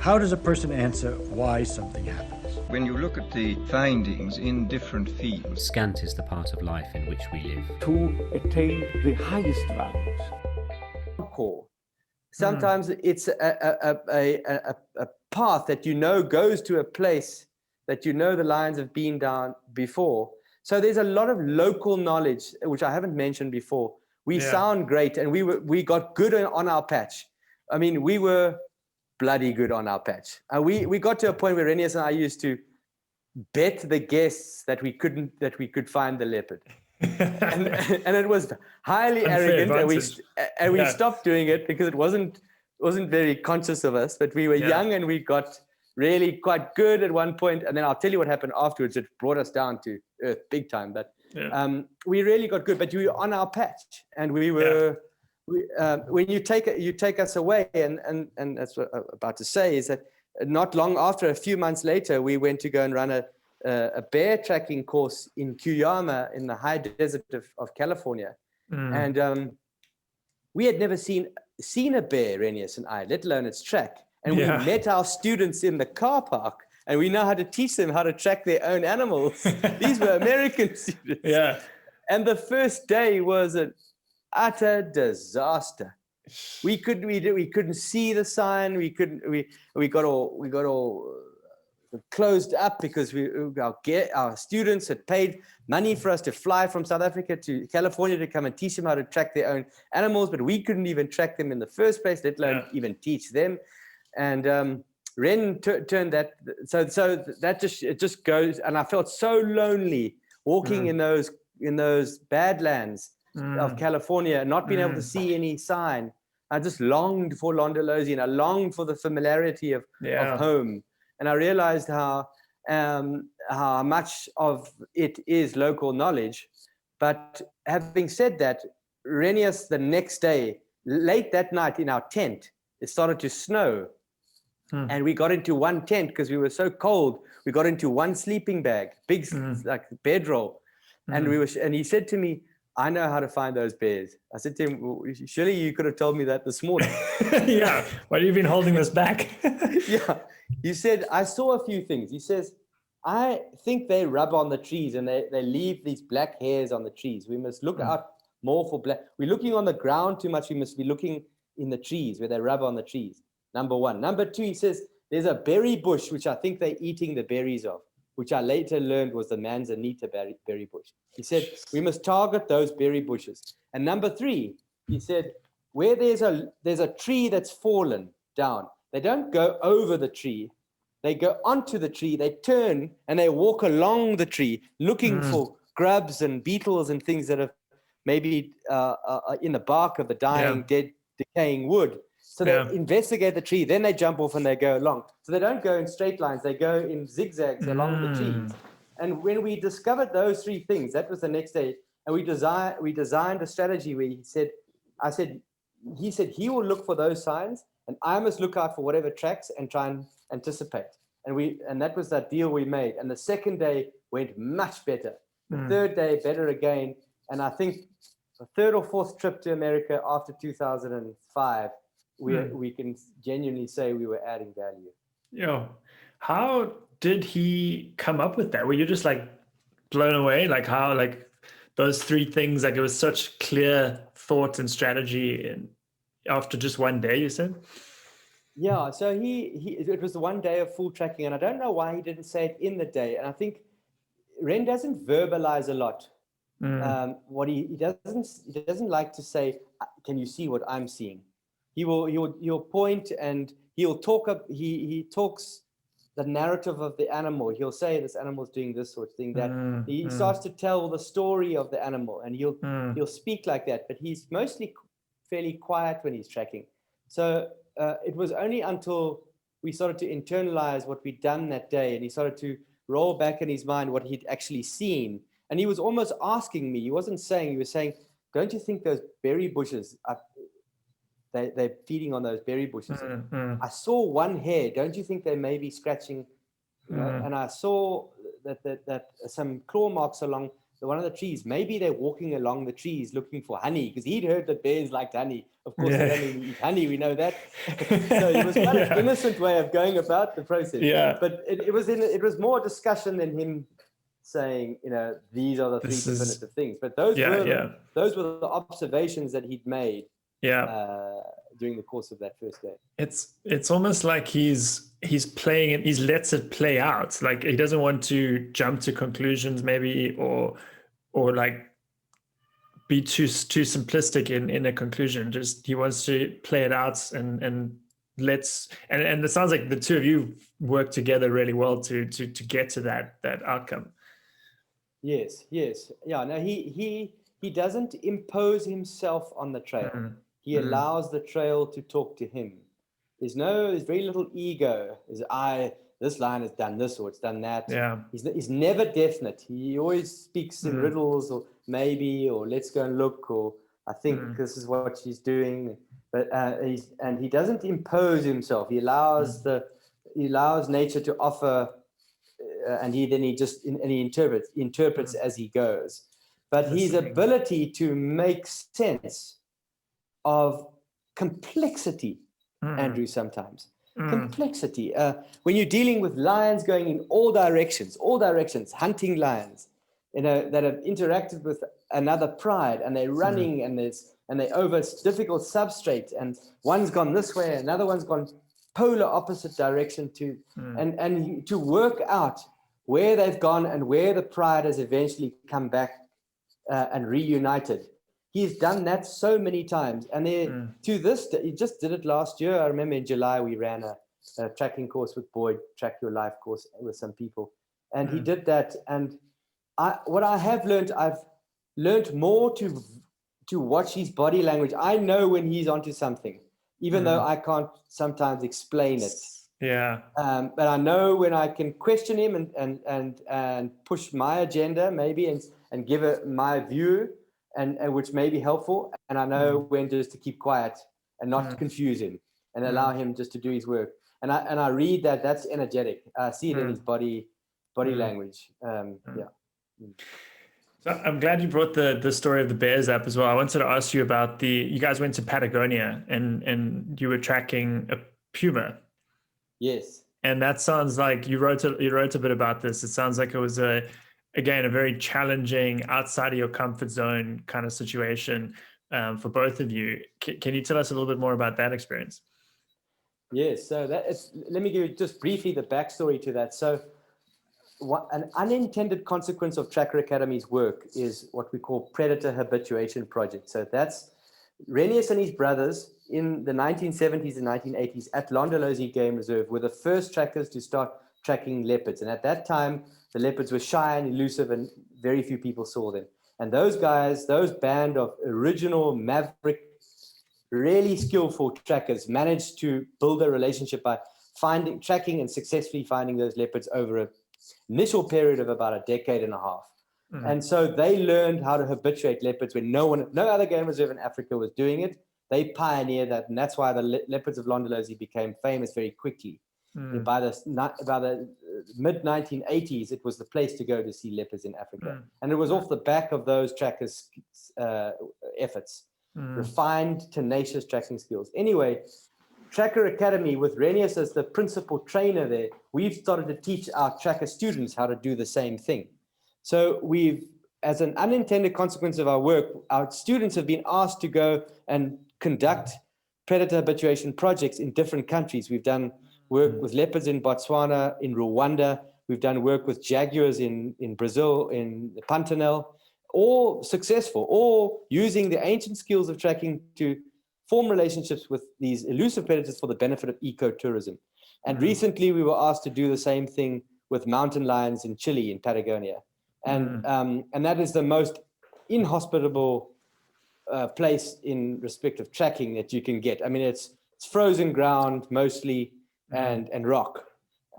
How does a person answer why something happens? When you look at the findings in different fields, Scant is the part of life in which we live. To attain the highest values. Core. Sometimes it's a path that goes to a place that the lions have been down before. So there's a lot of local knowledge, which I haven't mentioned before. We sound great, and we got good on our patch. I mean, we were bloody good on our patch. We got to a point where Renius and I used to bet the guests that we could find the leopard. and it was highly arrogant, and we stopped doing it because it wasn't very conscious of us. But we were young, and we got really quite good at one point. And then I'll tell you what happened afterwards. It brought us down to earth big time. But we really got good. But we were on our patch, and we were. When you take us away, and that's what I'm about to say is that not long after, a few months later, we went to go and run a bear tracking course in Cuyama in the high desert of California. And we had never seen a bear, Renius and I, let alone its track. And we met our students in the car park, and we know how to teach them how to track their own animals. These were American students. Yeah. And the first day was an utter disaster. We couldn't see the sign. We got all closed up because our students had paid money for us to fly from South Africa to California to come and teach them how to track their own animals, but we couldn't even track them in the first place, let alone even teach them. And Ren turned that. So that just goes. And I felt so lonely walking in those badlands of California, not being able to see any sign. I just longed for Londolozi, I longed for the familiarity of home. And I realized how much of it is local knowledge. But having said that, Renius, the next day, late that night in our tent, it started to snow. And we got into one tent because we were so cold. We got into one sleeping bag, big like bedroll. And he said to me, I know how to find those bears. I said to him, well, surely you could have told me that this morning. Why have you been holding this back? He said, I saw a few things. He says, I think they rub on the trees and they leave these black hairs on the trees. We must look out more for black. We're looking on the ground too much. We must be looking in the trees where they rub on the trees. Number one. Number two, he says, there's a berry bush, which I think they're eating the berries of, which I later learned was the manzanita berry bush. He said, we must target those berry bushes. And number three, he said, where there's a tree that's fallen down, they don't go over the tree. They go onto the tree, they turn, and they walk along the tree, looking for grubs and beetles and things that have maybe in the bark of the dying, dead, decaying wood. So they investigate the tree, then they jump off and they go along. So they don't go in straight lines, they go in zigzags along the trees. And when we discovered those three things, that was the next day, and we designed a strategy where he said he will look for those signs, and I must look out for whatever tracks and try and anticipate. And that was that deal we made. And the second day went much better. The third day, better again. And I think the third or fourth trip to America after 2005, we can genuinely say we were adding value. How did he come up with that? Were you just like blown away? Like how, like those three things, like it was such clear thought and strategy after just one day, you said? Yeah, so it was the one day of full tracking, and I don't know why he didn't say it in the day. And I think Ren doesn't verbalize a lot. What he doesn't like to say, can you see what I'm seeing? He'll point and he'll talk up. He talks the narrative of the animal. He'll say this animal's doing this sort of thing. That he starts to tell the story of the animal, and he'll speak like that. But he's mostly fairly quiet when he's tracking. So it was only until we started to internalize what we'd done that day, and he started to roll back in his mind what he'd actually seen. And he was almost asking me. He wasn't saying. He was saying, "Don't you think those berry bushes are?" They're feeding on those berry bushes. I saw one hair. Don't you think they may be scratching? And I saw that some claw marks along one of the trees. Maybe they're walking along the trees looking for honey, because he'd heard that bears liked honey. Of course, they don't really eat honey. We know that. So it was kind of innocent way of going about the process. Yeah. But it was more discussion than him saying, these are the three definitive things. But those were the observations that he'd made. During the course of that first day. It's almost like he's playing it, he lets it play out. Like he doesn't want to jump to conclusions maybe or like be too simplistic in a conclusion. Just he wants to play it out and it sounds like the two of you work together really well to get to that outcome. Yes. Yeah, no, he doesn't impose himself on the trail. Mm-hmm. He allows the trail to talk to him. There's very little ego. This line has done this or it's done that. Yeah. He's never definite. He always speaks in riddles or maybe, or let's go and look, or I think this is what she's doing. But he doesn't impose himself. He allows nature to offer, and he interprets as he goes. But his ability to make sense of complexity, Andrew, sometimes. Complexity. When you're dealing with lions going in all directions, hunting lions, that have interacted with another pride, and they're running and they're over difficult substrate, and one's gone this way, another one's gone polar opposite direction and to work out where they've gone and where the pride has eventually come back and reunited. He's done that so many times, and to this, he just did it last year. I remember in July we ran a tracking course with Boyd, Track Your Life course with some people, and he did that. And I've learned more to watch his body language. I know when he's onto something, even though I can't sometimes explain it. Yeah. But I know when I can question him and push my agenda maybe and give it my view. And which may be helpful, and I know when just to keep quiet and not confuse him and allow him just to do his work. And I read that's energetic. I see it in his body language. Yeah. So I'm glad you brought the story of the bears up as well. I wanted to ask you about you guys went to Patagonia and you were tracking a puma. Yes. And that sounds like you wrote a bit about this. It sounds like it was again, a very challenging, outside of your comfort zone kind of situation for both of you. Can you tell us a little bit more about that experience? Yes, so let me give you just briefly the backstory to that. So an unintended consequence of Tracker Academy's work is what we call predator habituation project. So that's Renius and his brothers in the 1970s and 1980s at Londolozi Game Reserve were the first trackers to start tracking leopards. And at that time, the leopards were shy and elusive and very few people saw them. And those guys, those band of original maverick, really skillful trackers managed to build a relationship by tracking and successfully finding those leopards over an initial period of about a decade and a half. And so they learned how to habituate leopards when no other game reserve in Africa was doing it. They pioneered that, and that's why the leopards of Londolozi became famous very quickly. By the mid-1980s, it was the place to go to see leopards in Africa. And it was off the back of those trackers' efforts, refined, tenacious tracking skills. Anyway, Tracker Academy, with Renius as the principal trainer there, we've started to teach our tracker students how to do the same thing. So as an unintended consequence of our work, our students have been asked to go and conduct predator habituation projects in different countries. We've done work with leopards in Botswana, in Rwanda. We've done work with jaguars in Brazil, in the Pantanal, all successful, all using the ancient skills of tracking to form relationships with these elusive predators for the benefit of ecotourism. And recently we were asked to do the same thing with mountain lions in Chile, in Patagonia. And that is the most inhospitable place in respect of tracking that you can get. I mean, it's frozen ground mostly, and rock.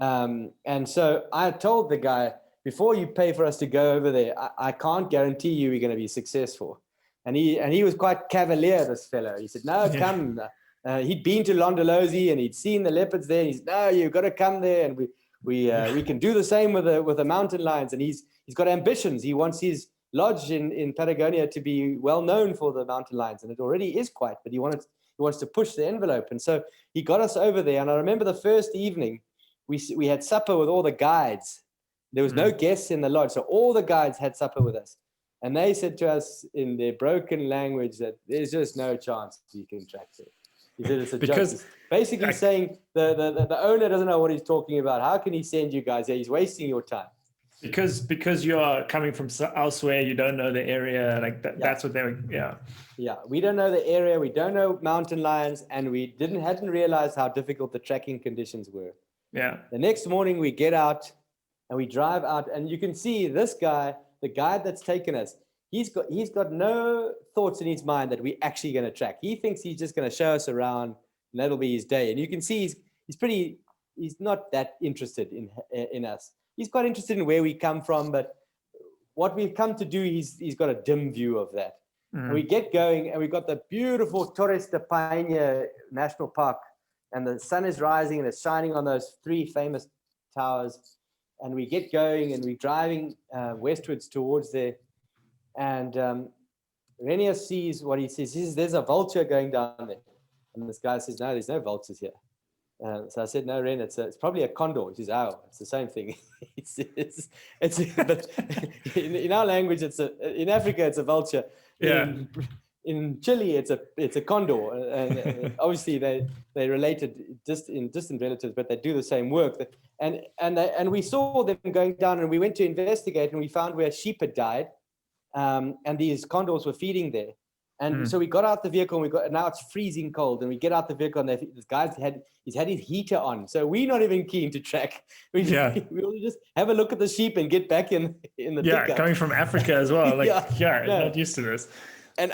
And so I told the guy, before you pay for us to go over there, I can't guarantee you we're going to be successful. And he was quite cavalier, this fellow. He said, no, come. He'd been to Londolozi and he'd seen the leopards there. And he said, no, you've got to come there. And we can do the same with the mountain lions. And he's got ambitions. He wants his lodge in Patagonia to be well known for the mountain lions, and it already is quite, but he wants to push the envelope. And so he got us over there. And I remember the first evening we had supper with all the guides. There was no guests in the lodge, so all the guides had supper with us. And they said to us in their broken language that there's just no chance you can track it. He said it's a joke. Basically saying the owner doesn't know what he's talking about. How can he send you guys there? He's wasting your time. Because you are coming from elsewhere, you don't know the area. Like that's what they were. Yeah. We don't know the area. We don't know mountain lions, and we hadn't realized how difficult the tracking conditions were. Yeah. The next morning we get out and we drive out, and you can see this guy, the guide that's taken us. He's got no thoughts in his mind that we're actually going to track. He thinks he's just going to show us around, and that'll be his day. And you can see he's not that interested in us. He's quite interested in where we come from, but what we've come to do, he's got a dim view of that. And we get going, and we've got the beautiful Torres de Paine National Park, and the sun is rising and it's shining on those 3 famous towers. And we get going, and we're driving westwards towards there. And Renier sees what he sees. He says, there's a vulture going down there. And this guy says, no, there's no vultures here. So I said, no, Ren, it's probably a condor. He says, oh, it's the same thing. But in our language, in Africa, it's a vulture. Yeah. In Chile, it's a condor. And obviously, they related in distant relatives, but they do the same work. And we saw them going down, and we went to investigate, and we found where sheep had died, and these condors were feeding there. And so we got out the vehicle, and now it's freezing cold, and we get out the vehicle, and this guy's had his heater on. So we're not even keen to track. We'll just have a look at the sheep and get back in the pickup. Coming from Africa as well. Not used to this. And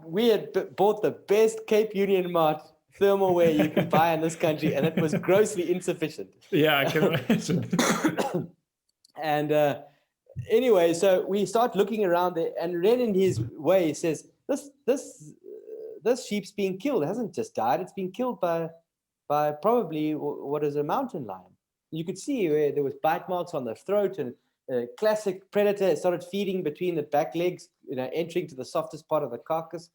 we had bought the best Cape Union Mart thermal wear you can buy in this country, and it was grossly insufficient. Yeah, I can imagine. And anyway, so we start looking around there, and Ren in his way says, this sheep's being killed. It hasn't just died. It's been killed by probably what is a mountain lion. You could see where there was bite marks on the throat, and a classic predator started feeding between the back legs, entering to the softest part of the carcass,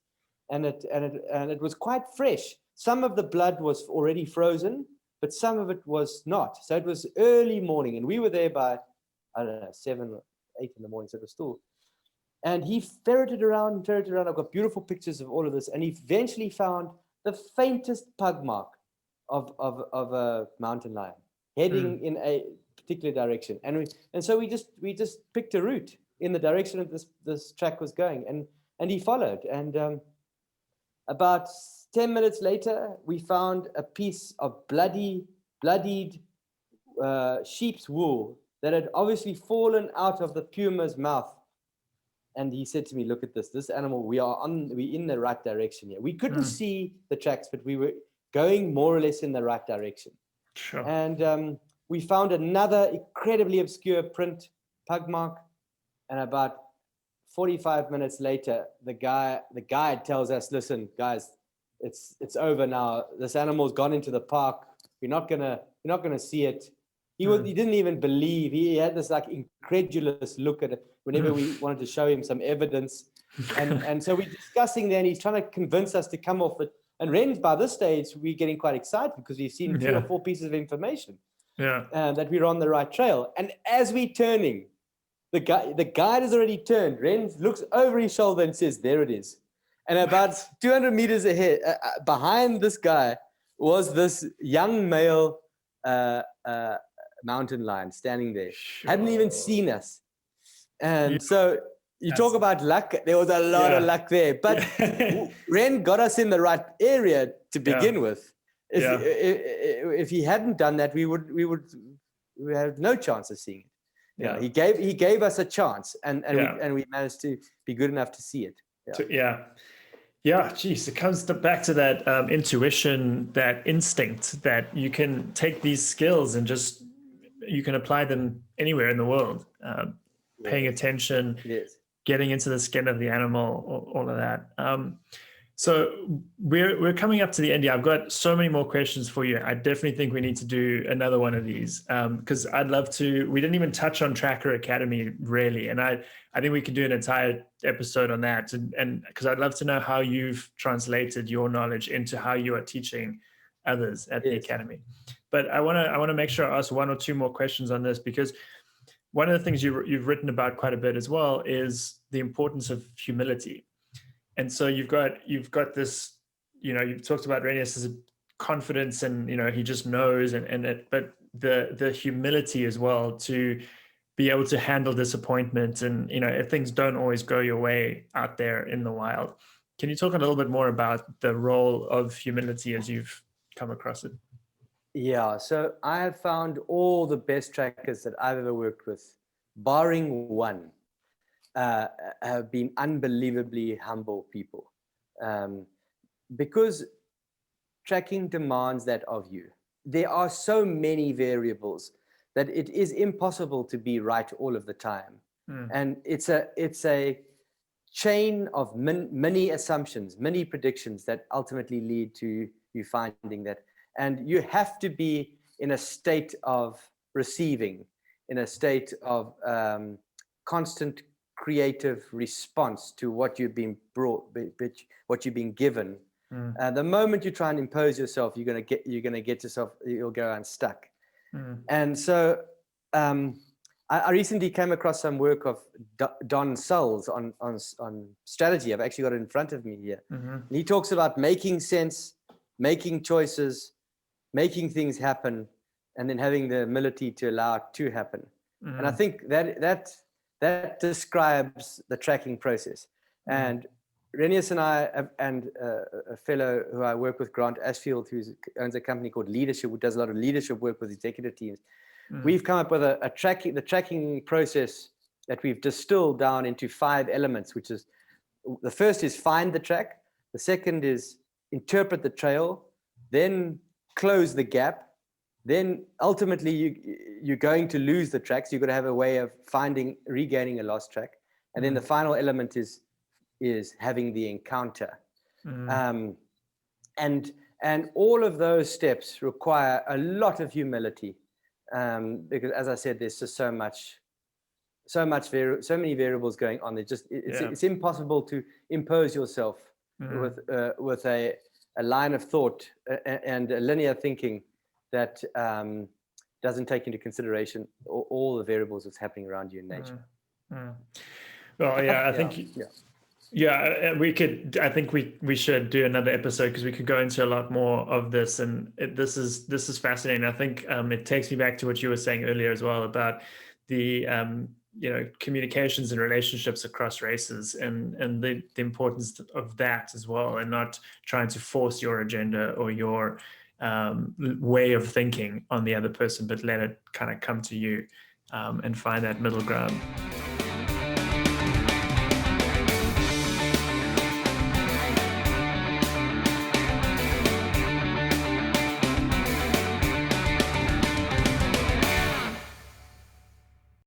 and it was quite fresh. Some of the blood was already frozen, but some of it was not. So it was early morning, and we were there by, I don't know, 7 or 8 in the morning. So it was still. And he ferreted around. I've got beautiful pictures of all of this. And he eventually found the faintest pug mark of a mountain lion heading in a particular direction. And so we just picked a route in the direction that this track was going. And he followed. And about 10 minutes later, we found a piece of bloodied sheep's wool that had obviously fallen out of the puma's mouth. And he said to me, look at this animal, we're in the right direction here. We couldn't see the tracks, but we were going more or less in the right direction. Sure. And we found another incredibly obscure print pug mark. And about 45 minutes later, the guide tells us, listen, guys, it's over now. This animal's gone into the park. You're not gonna see it. He didn't even believe. He had this like incredulous look at it whenever we wanted to show him some evidence. And so we're discussing then, he's trying to convince us to come off it. And Ren, by this stage, we're getting quite excited because we've seen 3 or 4 pieces of information that we're on the right trail. And as we're turning, the guide has already turned. Ren looks over his shoulder and says, there it is. And about 200 meters ahead, behind this guy, was this young male mountain lion standing there. Hadn't even seen us. And so you talk about luck. There was a lot of luck there. But Ren got us in the right area to begin with. If he hadn't done that, we would have no chance of seeing it. He gave us a chance, and we managed to be good enough to see it. Geez, it comes back to that intuition, that instinct that you can take these skills and just you can apply them anywhere in the world. Paying attention, getting into the skin of the animal, all of that. So we're coming up to the end here. I've got so many more questions for you. I definitely think we need to do another one of these because I'd love to. We didn't even touch on Tracker Academy really, and I think we could do an entire episode on that. And because I'd love to know how you've translated your knowledge into how you are teaching others at the academy. But I want to make sure I ask one or two more questions on this, because one of the things you've written about quite a bit as well is the importance of humility. And so you've got this, you've talked about Renius' confidence and, he just knows but the humility as well to be able to handle disappointment and, if things don't always go your way out there in the wild. Can you talk a little bit more about the role of humility as you've come across it? Yeah, so I have found all the best trackers that I've ever worked with, barring one, have been unbelievably humble people, because tracking demands that of you. There are so many variables that it is impossible to be right all of the time. And it's a chain of many assumptions, many predictions that ultimately lead to you finding that. And you have to be in a state of receiving, in a state of constant creative response to what you've been what you've been given. The moment you try and impose yourself, you're going to get yourself, you'll go unstuck. And so I recently came across some work of Don Sulls on strategy. I've actually got it in front of me here. And he talks about making sense, making choices, making things happen, and then having the humility to allow it to happen. And I think that describes the tracking process. And Renius and I, and a fellow who I work with, Grant Ashfield, who owns a company called Leadership, who does a lot of leadership work with executive teams. We've come up with the tracking process that we've distilled down into 5 elements, which is, the first is find the track. The second is interpret the trail, then close the gap. Then ultimately you're going to lose the track. So you've got to have a way of regaining a lost track. And then the final element is having the encounter. And all of those steps require a lot of humility, because as I said, there's just so many variables going on. It's impossible to impose yourself with a line of thought and a linear thinking that doesn't take into consideration all the variables that's happening around you in nature. Well, yeah, I think we could. I think we should do another episode, because we could go into a lot more of this, and this is fascinating. I think it takes me back to what you were saying earlier as well about the communications and relationships across races, and the importance of that as well, and not trying to force your agenda or your way of thinking on the other person, but let it kind of come to you, and find that middle ground.